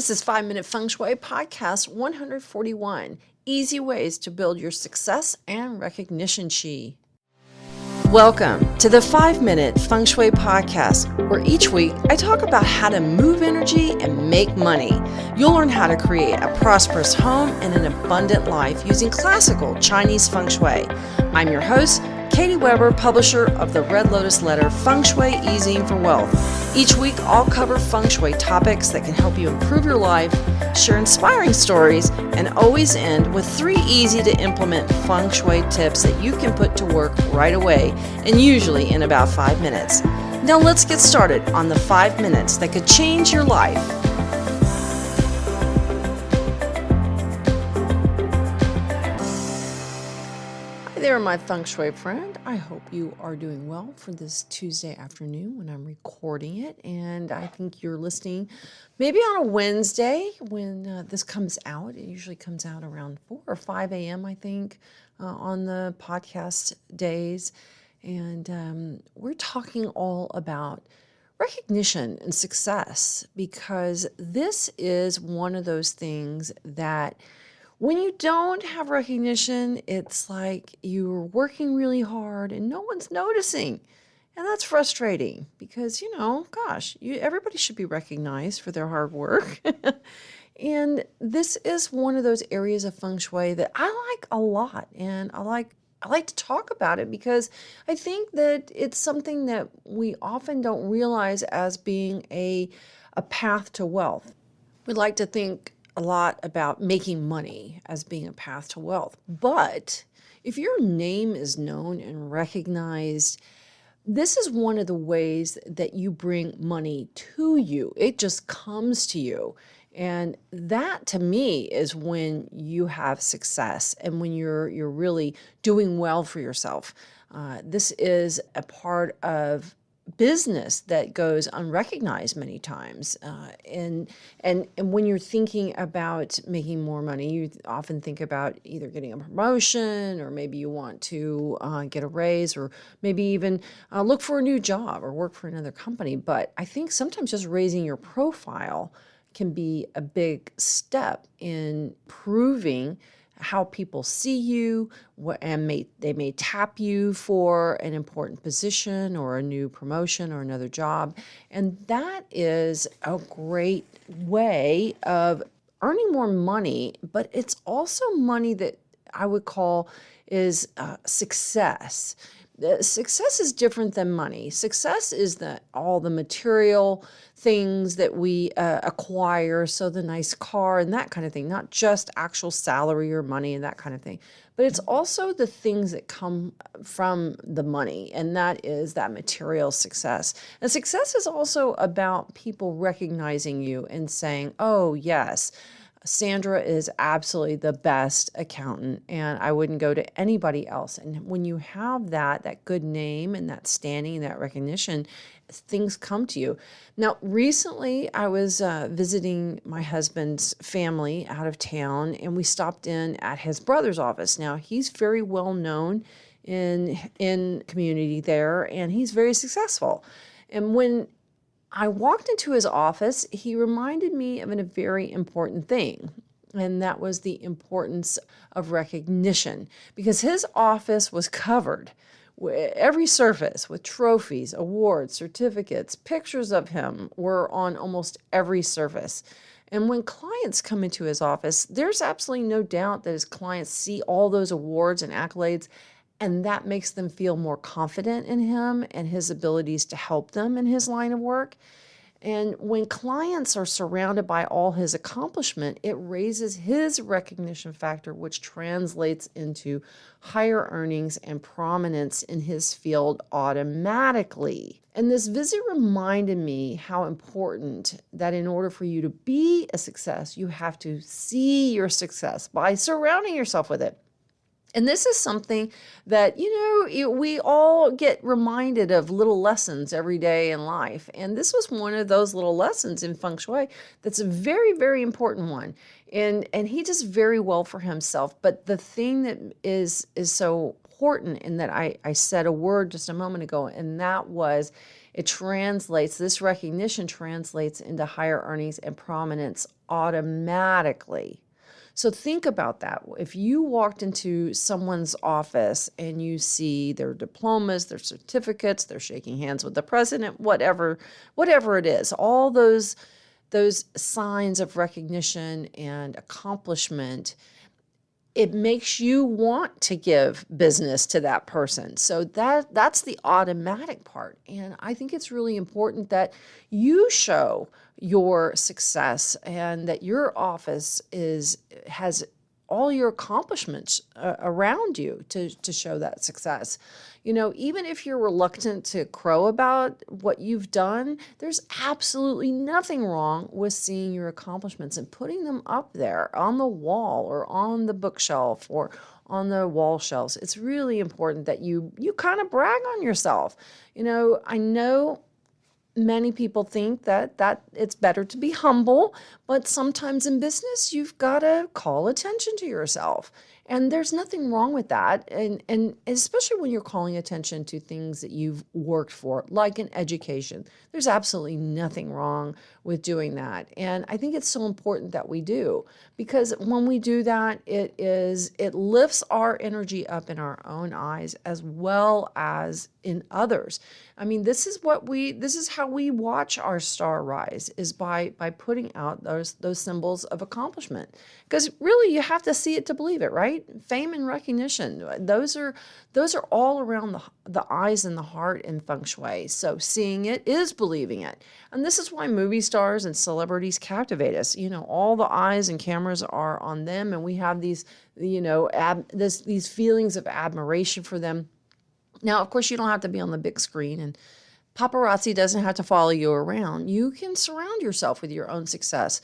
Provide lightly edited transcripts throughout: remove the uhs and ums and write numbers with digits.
This is 5 Minute Feng Shui Podcast 141, Easy Ways to Build Your Success and Recognition Chi. Welcome to the 5 Minute Feng Shui Podcast, where each week I talk about how to move energy and make money. You'll learn how to create a prosperous home and an abundant life using classical Chinese Feng Shui. I'm your host, Katie Weber, publisher of the Red Lotus Letter, Feng Shui Easing for Wealth. Each week, I'll cover Feng Shui topics that can help you improve your life, share inspiring stories, and always end with 3 easy-to-implement Feng Shui tips that you can put to work right away, and usually in about 5 minutes. Now let's get started on the 5 minutes that could change your life. Hi there, my Feng Shui friend. I hope you are doing well for this Tuesday afternoon when I'm recording it. And I think you're listening maybe on a Wednesday when this comes out. It usually comes out around 4 or 5 a.m., I think, on the podcast days. And we're talking all about recognition and success, because this is one of those things that when you don't have recognition, it's like you're working really hard and no one's noticing. And that's frustrating because, everybody should be recognized for their hard work. And this is one of those areas of Feng Shui that I like a lot. And I like to talk about it because I think that it's something that we often don't realize as being a path to wealth. We like to think a lot about making money as being a path to wealth. But if your name is known and recognized, this is one of the ways that you bring money to you. It just comes to you. And that, to me, is when you have success and when you're really doing well for yourself. This is a part of business that goes unrecognized many times. And when you're thinking about making more money, you often think about either getting a promotion, or maybe you want to get a raise, or maybe even look for a new job or work for another company. But I think sometimes just raising your profile can be a big step in proving how people see you, and they may tap you for an important position or a new promotion or another job. And that is a great way of earning more money, but it's also money that I would call is success. Success is different than money. Success is all the material things that we acquire, so the nice car and that kind of thing, not just actual salary or money and that kind of thing. But it's also the things that come from the money, and that is that material success. And success is also about people recognizing you and saying, oh, yes, Sandra is absolutely the best accountant, and I wouldn't go to anybody else. And when you have that good name and that standing, that recognition, things come to you. Now, recently I was visiting my husband's family out of town, and we stopped in at his brother's office. Now, he's very well known in community there, and he's very successful. And when I walked into his office, he reminded me of a very important thing, and that was the importance of recognition, because his office was covered with every surface with trophies, awards, certificates. Pictures of him were on almost every surface. And when clients come into his office, there's absolutely no doubt that his clients see all those awards and accolades, and that makes them feel more confident in him and his abilities to help them in his line of work. And when clients are surrounded by all his accomplishment, it raises his recognition factor, which translates into higher earnings and prominence in his field automatically. And this visit reminded me how important that in order for you to be a success, you have to see your success by surrounding yourself with it. And this is something that, we all get reminded of little lessons every day in life. And this was one of those little lessons in Feng Shui that's a very, very important one. And he does very well for himself. But the thing that is so important, and that I said a word just a moment ago, and that was This recognition translates into higher earnings and prominence automatically. So think about that. If you walked into someone's office and you see their diplomas, their certificates, they're shaking hands with the president, whatever it is, all those signs of recognition and accomplishment, it makes you want to give business to that person. So that's the automatic part. And I think it's really important that you show your success and that your office has all your accomplishments around you to show that success. Even if you're reluctant to crow about what you've done, there's absolutely nothing wrong with seeing your accomplishments and putting them up there on the wall or on the bookshelf or on the wall shelves. It's really important that you kind of brag on yourself. I know many people think that it's better to be humble, but sometimes in business, you've got to call attention to yourself. And there's nothing wrong with that. And especially when you're calling attention to things that you've worked for, like in education, there's absolutely nothing wrong with doing that. And I think it's so important that we do, because when we do that, it lifts our energy up in our own eyes as well as in others. I mean, this is how we watch our star rise, is by putting out those symbols of accomplishment. Because really, you have to see it to believe it, right? Fame and recognition, those are all around the eyes and the heart in Feng Shui. So seeing it is believing it. And this is why movie stars and celebrities captivate us. All the eyes and cameras are on them, and we have these feelings of admiration for them. Now, of course, you don't have to be on the big screen, and paparazzi doesn't have to follow you around. You can surround yourself with your own success.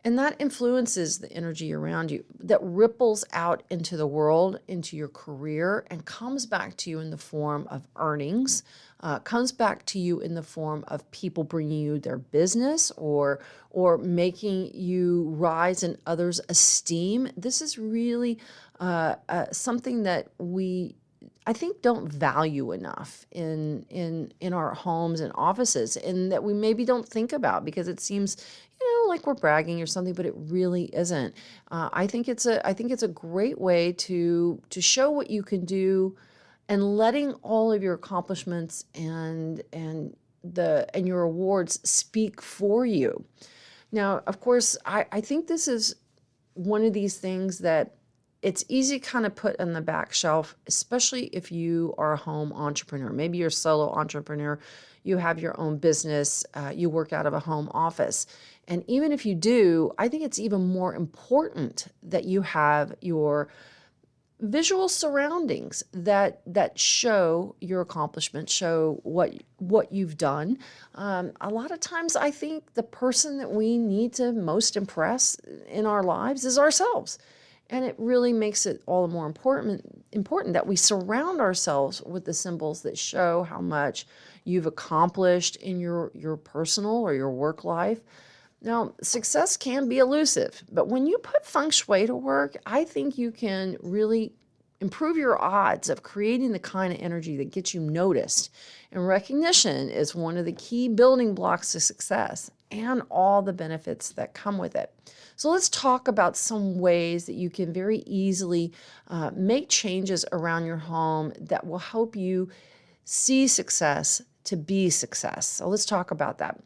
And that influences the energy around you, that ripples out into the world, into your career, and comes back to you in the form of earnings, comes back to you in the form of people bringing you their business or making you rise in others' esteem. This is really something that I think, don't value enough in our homes and offices, and that we maybe don't think about, because it seems like we're bragging or something, but it really isn't. I think it's a great way to show what you can do, and letting all of your accomplishments and your awards speak for you. Now, of course, I think this is one of these things that it's easy to kind of put on the back shelf, especially if you are a home entrepreneur. Maybe you're a solo entrepreneur, you have your own business, you work out of a home office. And even if you do, I think it's even more important that you have your visual surroundings that show your accomplishments, show what you've done. A lot of times, I think the person that we need to most impress in our lives is ourselves. And it really makes it all the more important that we surround ourselves with the symbols that show how much you've accomplished in your personal or your work life. Now, success can be elusive, but when you put Feng Shui to work, I think you can really improve your odds of creating the kind of energy that gets you noticed. And recognition is one of the key building blocks to success, and all the benefits that come with it. So let's talk about some ways that you can very easily make changes around your home that will help you see success to be success. So let's talk about that.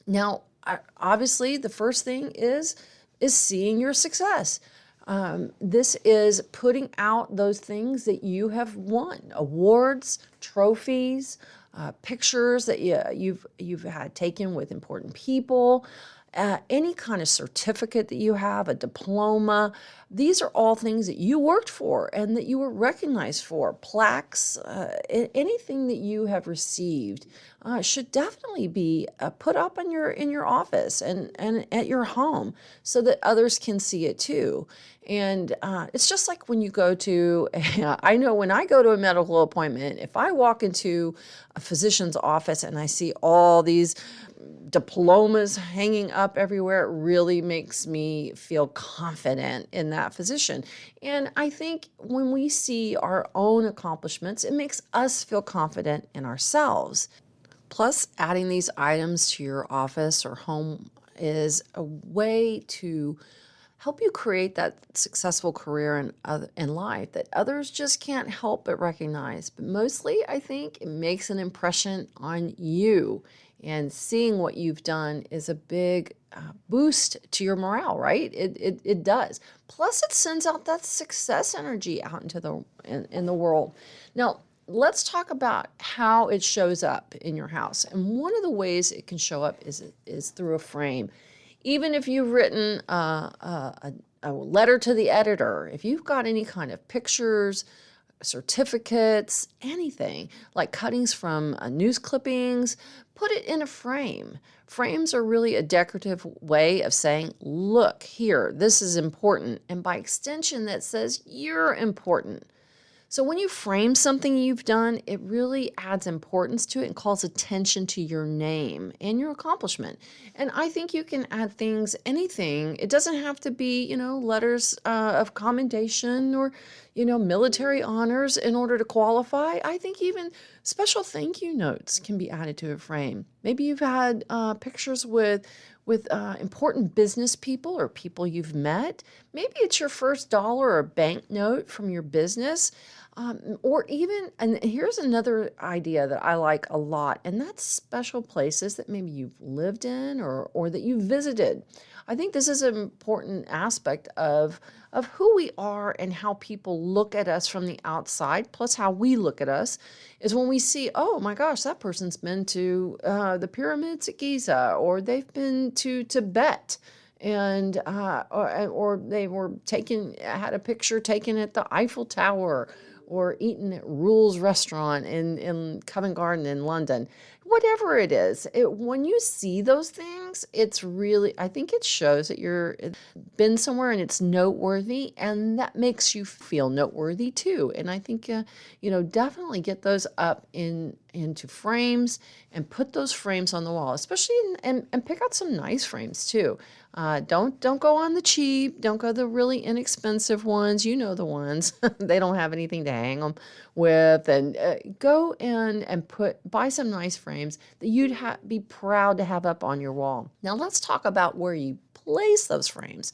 Now, obviously, the first thing is seeing your success. This is putting out those things that you have won: awards, trophies, pictures that you've had taken with important people, any kind of certificate that you have, a diploma. These are all things that you worked for and that you were recognized for. Plaques, anything that you have received should definitely be put up in your office and at your home, so that others can see it too. And it's just like when you go to, I know when I go to a medical appointment, if I walk into a physician's office and I see all these diplomas hanging up everywhere, it really makes me feel confident in that physician. And I think when we see our own accomplishments, it makes us feel confident in ourselves. Plus, adding these items to your office or home is a way to help you create that successful career in life that others just can't help but recognize. But mostly, I think it makes an impression on you. And seeing what you've done is a big boost to your morale, right? It does. Plus, it sends out that success energy out into in the world. Now, let's talk about how it shows up in your house. And one of the ways it can show up is through a frame. Even if you've written a letter to the editor, if you've got any kind of pictures, certificates, anything like cuttings from news clippings, put it in a frame. Frames are really a decorative way of saying, look here, this is important. And by extension, that says you're important. So when you frame something you've done, it really adds importance to it and calls attention to your name and your accomplishment. And I think you can add things, anything. It doesn't have to be, letters of commendation or, military honors in order to qualify. I think even special thank you notes can be added to a frame. Maybe you've had pictures with important business people or people you've met. Maybe it's your first dollar or banknote from your business. Or even, and here's another idea that I like a lot, and that's special places that maybe you've lived in or that you've visited. I think this is an important aspect of who we are and how people look at us from the outside, plus how we look at us, is when we see, oh my gosh, that person's been to the pyramids at Giza, or they've been to Tibet, and or they had a picture taken at the Eiffel Tower, or eaten at Rule's restaurant in Covent Garden in London. Whatever it is, when you see those things, it's really, I think it shows that you're been somewhere and it's noteworthy, and that makes you feel noteworthy too. And I think, definitely get those up into frames and put those frames on the wall, especially and pick out some nice frames too. Don't go on the cheap. Don't go the really inexpensive ones. You know the ones. They don't have anything to hang them with. And go in and buy some nice frames that you'd be proud to have up on your wall. Now let's talk about where you place those frames.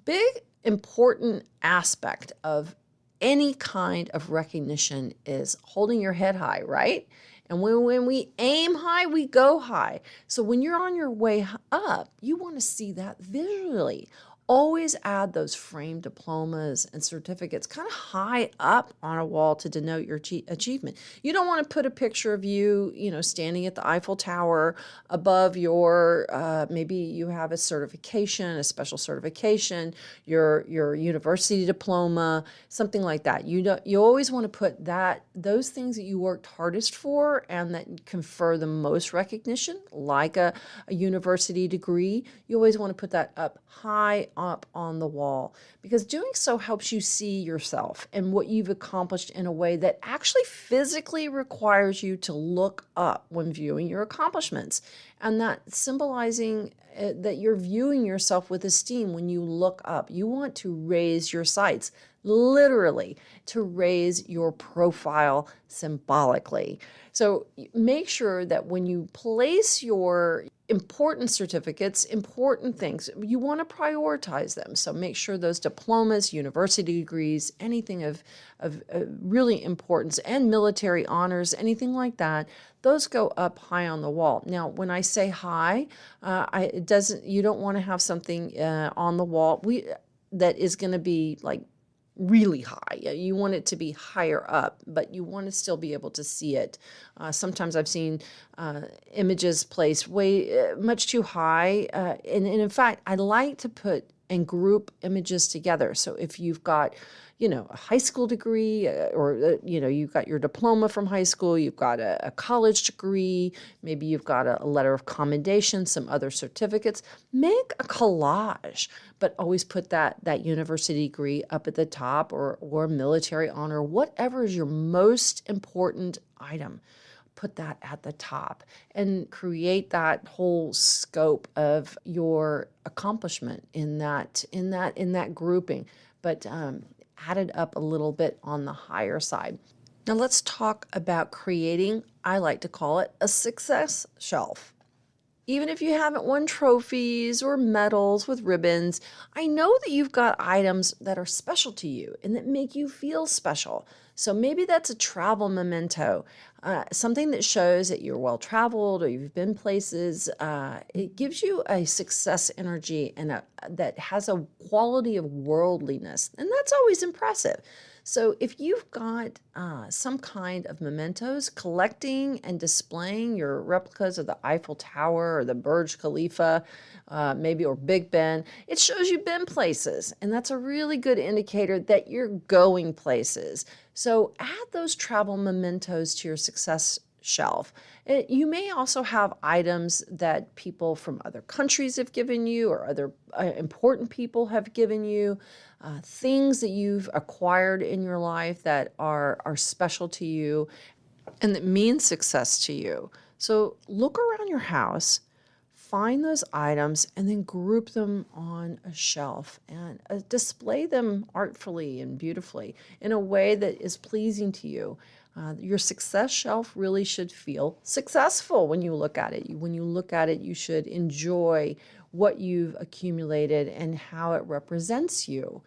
Big important aspect of any kind of recognition is holding your head high, right? And when we aim high, we go high. So when you're on your way up, you want to see that visually. Always add those framed diplomas and certificates kind of high up on a wall to denote your achievement. You don't want to put a picture of you, standing at the Eiffel Tower above your, maybe you have a certification, a special certification, your university diploma, something like that. You always want to put those things that you worked hardest for and that confer the most recognition, like a university degree. You always want to put that up on the wall, because doing so helps you see yourself and what you've accomplished in a way that actually physically requires you to look up when viewing your accomplishments, and that symbolizing that you're viewing yourself with esteem when you look up. You want to raise your sights, literally, to raise your profile symbolically. So make sure that when you place your important certificates, important things, you want to prioritize them. So make sure those diplomas, university degrees, anything of really importance, and military honors, anything like that, those go up high on the wall. Now, when I say high, you don't want to have something on the wall that is going to be like really high. You want it to be higher up, but you want to still be able to see it. Sometimes I've seen images placed way much too high. And in fact, I like to put and group images together. So if you've got, a high school degree, or, you've got your diploma from high school, you've got a college degree, maybe you've got a letter of commendation, some other certificates, make a collage, but always put that university degree up at the top, or military honor, whatever is your most important item. Put that at the top and create that whole scope of your accomplishment in that grouping, but add it up a little bit on the higher side. Now let's talk about creating, I like to call it, a success shelf. Even if you haven't won trophies or medals with ribbons, I know that you've got items that are special to you and that make you feel special. So maybe that's a travel memento, something that shows that you're well traveled or you've been places. It gives you a success energy and that has a quality of worldliness, and that's always impressive. So if you've got some kind of mementos, collecting and displaying your replicas of the Eiffel Tower or the Burj Khalifa, maybe, or Big Ben, it shows you've been places. And that's a really good indicator that you're going places. So add those travel mementos to your success shelf. You may also have items that people from other countries have given you or other important people have given you, things that you've acquired in your life that are special to you and that mean success to you. So look around your house, find those items, and then group them on a shelf and display them artfully and beautifully in a way that is pleasing to you. Your success shelf really should feel successful when you look at it. When you look at it, you should enjoy what you've accumulated and how it represents you.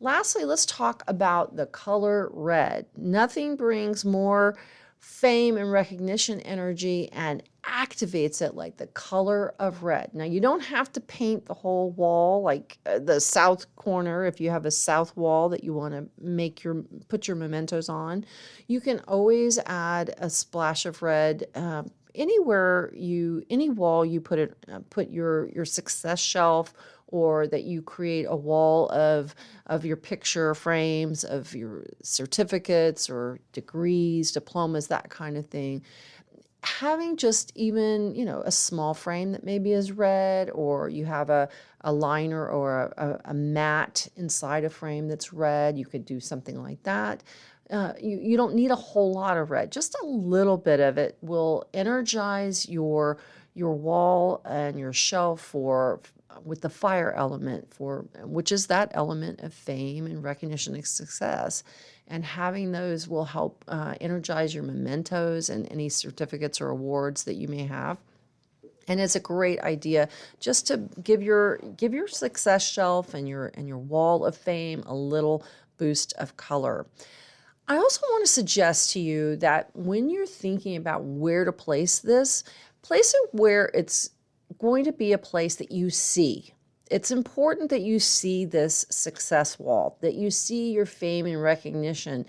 Lastly, let's talk about the color red. Nothing brings more fame and recognition energy and activates it like the color of red. Now, you don't have to paint the whole wall like the south corner if you have a south wall that you want to put your mementos on. You can always add a splash of red any wall you put your success shelf, or that you create a wall of your picture frames of your certificates or degrees, diplomas, that kind of thing. Having just even, a small frame that maybe is red, or you have a liner or a mat inside a frame that's red, you could do something like that. You don't need a whole lot of red. Just a little bit of it will energize your wall and your shelf with the fire element, which is that element of fame and recognition and success. And having those will help energize your mementos and any certificates or awards that you may have. And it's a great idea just to give your success shelf and your wall of fame a little boost of color. I also want to suggest to you that when you're thinking about where to place this, place it where it's going to be a place that you see. It's important that you see this success wall, that you see your fame and recognition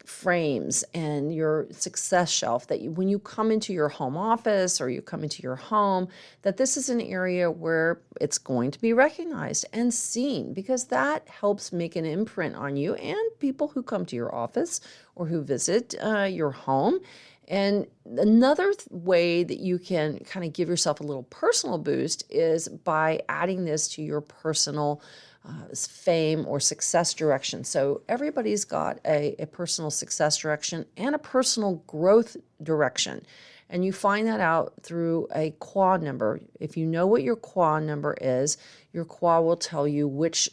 frames and your success shelf, that when you come into your home office or you come into your home, that this is an area where it's going to be recognized and seen, because that helps make an imprint on you and people who come to your office or who visit your home. And another way that you can kind of give yourself a little personal boost is by adding this to your personal fame or success direction. So everybody's got a personal success direction and a personal growth direction. And you find that out through a QA number. If you know what your QA number is, your QA will tell you which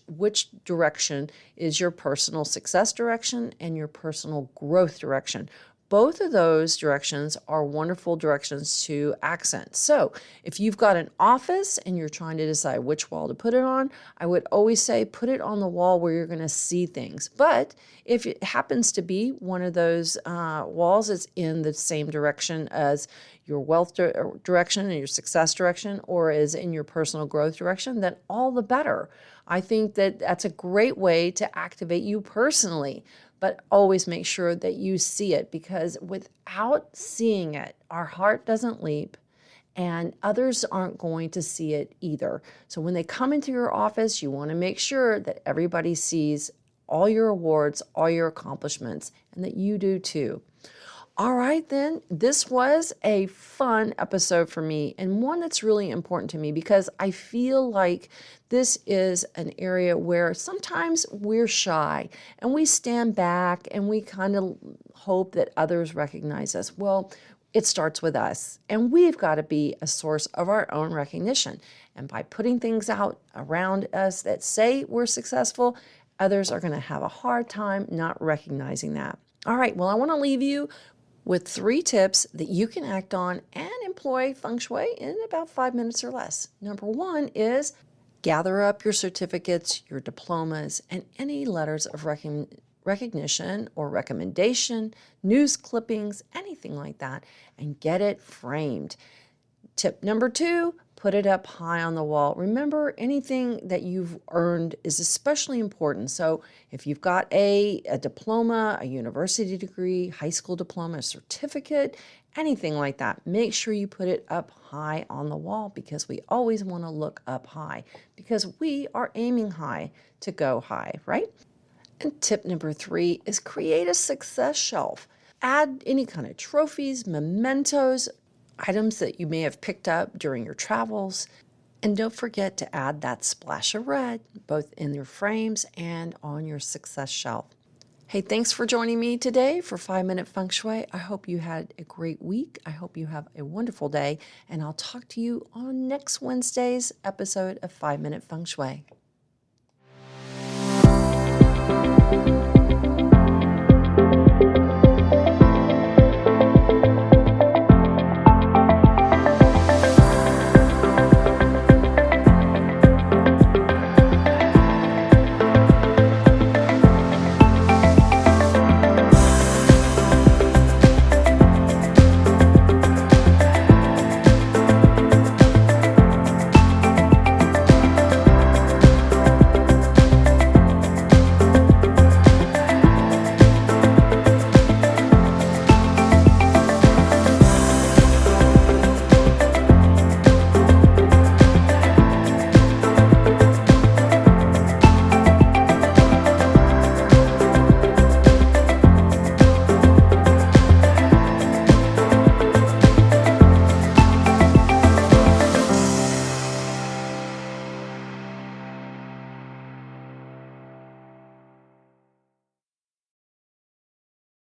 direction is your personal success direction and your personal growth direction. Both of those directions are wonderful directions to accent. So if you've got an office and you're trying to decide which wall to put it on, I would always say put it on the wall where you're going to see things. But if it happens to be one of those walls is in the same direction as your wealth direction and your success direction, or is in your personal growth direction, then all the better. I think that that's a great way to activate you personally. But always make sure that you see it, because without seeing it, our heart doesn't leap and others aren't going to see it either. So when they come into your office, you want to make sure that everybody sees all your awards, all your accomplishments, and that you do too. All right, then, this was a fun episode for me, and one that's really important to me because I feel like this is an area where sometimes we're shy and we stand back and we kind of hope that others recognize us. Well, it starts with us, and we've got to be a source of our own recognition. And by putting things out around us that say we're successful, others are going to have a hard time not recognizing that. All right, well, I want to leave you with 3 tips that you can act on and employ Feng Shui in about 5 minutes or less. Number 1 is gather up your certificates, your diplomas, and any letters of recognition or recommendation, news clippings, anything like that, and get it framed. Tip number 2, put it up high on the wall. Remember, anything that you've earned is especially important. So if you've got a diploma, a university degree, high school diploma, a certificate, anything like that, make sure you put it up high on the wall, because we always want to look up high, because we are aiming high to go high, right? And tip number 3 is create a success shelf. Add any kind of trophies, mementos, items that you may have picked up during your travels. And don't forget to add that splash of red, both in your frames and on your success shelf. Hey, thanks for joining me today for 5-Minute Feng Shui. I hope you had a great week. I hope you have a wonderful day. And I'll talk to you on next Wednesday's episode of 5-Minute Feng Shui.